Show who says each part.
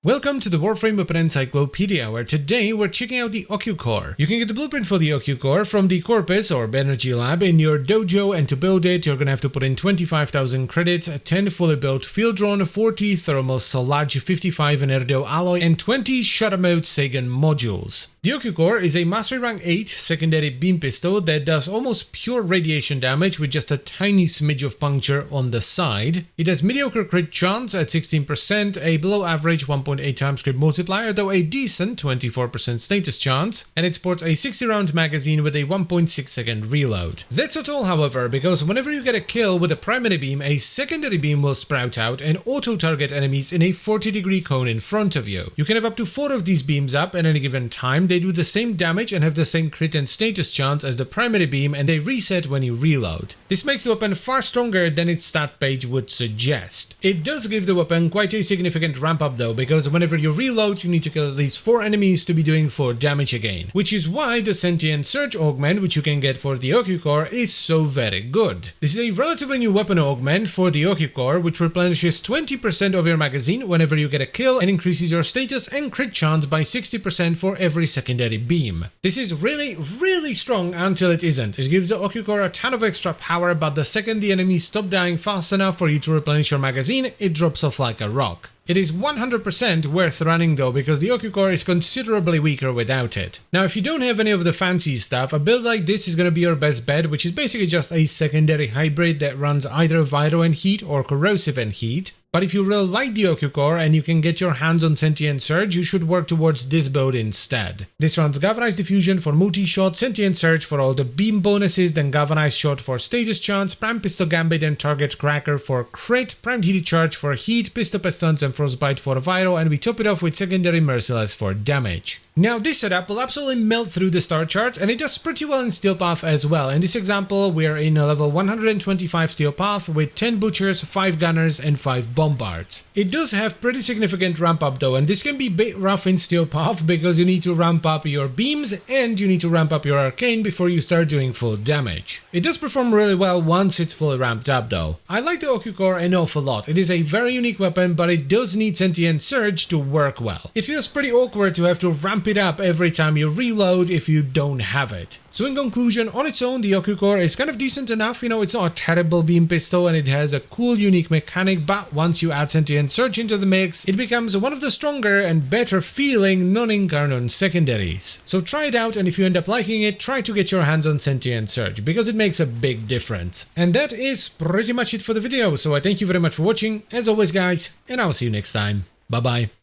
Speaker 1: Welcome to the Warframe Weapon Encyclopedia, where today we're checking out the Ocucor. You can get the blueprint for the Ocucor from the Corpus or Banerjee lab in your dojo, and to build it you're gonna have to put in 25,000 credits, 10 fully built field drone, 40 thermal Salaj, 55 Enerdo alloy, and 20 shutter mode Sagan modules. The Ocucor is a Mastery Rank 8 secondary beam pistol that does almost pure radiation damage with just a tiny smidge of puncture on the side. It has mediocre crit chance at 16%, a below average 1.8 times crit multiplier, though a decent 24% status chance, and it sports a 60 round magazine with a 1.6 second reload. That's not all, however, because whenever you get a kill with a primary beam, a secondary beam will sprout out and auto-target enemies in a 40-degree cone in front of you. You can have up to 4 of these beams up at any given time. They do the same damage and have the same crit and status chance as the primary beam, and they reset when you reload. This makes the weapon far stronger than its stat page would suggest. It does give the weapon quite a significant ramp up though, because whenever you reload you need to kill at least 4 enemies to be doing 4 damage again, which is why the Sentient Surge augment, which you can get for the Ocucor, is so very good. This is a relatively new weapon augment for the Ocucor, which replenishes 20% of your magazine whenever you get a kill and increases your status and crit chance by 60% for every secondary beam. This is really strong until it isn't. It gives the Ocucor a ton of extra power, but the second the enemies stop dying fast enough for you to replenish your magazine, it drops off like a rock. It is 100% worth running though, because the Ocucor is considerably weaker without it. Now, if you don't have any of the fancy stuff, a build like this is gonna be your best bet, which is basically just a secondary hybrid that runs either Viro and Heat or Corrosive and Heat. But if you really like the Ocucor and you can get your hands on Sentient Surge, you should work towards this build instead. This runs Galvanized Diffusion for multi-shot, Sentient Surge for all the beam bonuses, then Galvanized Shot for status chance, Prime Pistol Gambit and Target Cracker for crit, Primed Heated Charge for heat, Pistol Pestilence and Frostbite for Viro, and we top it off with Secondary Merciless for damage. Now, this setup will absolutely melt through the star charts, and it does pretty well in Steel Path as well. In this example, we are in a level 125 Steel Path with 10 Butchers, 5 Gunners and 5 Bombards. It does have pretty significant ramp up though, and this can be a bit rough in Steel Path because you need to ramp up your beams and you need to ramp up your arcane before you start doing full damage. It does perform really well once it's fully ramped up though. I like the Ocucor an awful lot. It is a very unique weapon, but it does need Sentient Surge to work well. It feels pretty awkward to have to ramp it up every time you reload if you don't have it. So in conclusion, on its own, the Ocucor is kind of decent enough. You know, it's not a terrible beam pistol and it has a cool unique mechanic, but once you add Sentient Surge into the mix, it becomes one of the stronger and better feeling non-incarnate secondaries. So try it out, and if you end up liking it, try to get your hands on Sentient Surge, because it makes a big difference. And that is pretty much it for the video, so I thank you very much for watching, as always guys, and I'll see you next time. Bye bye.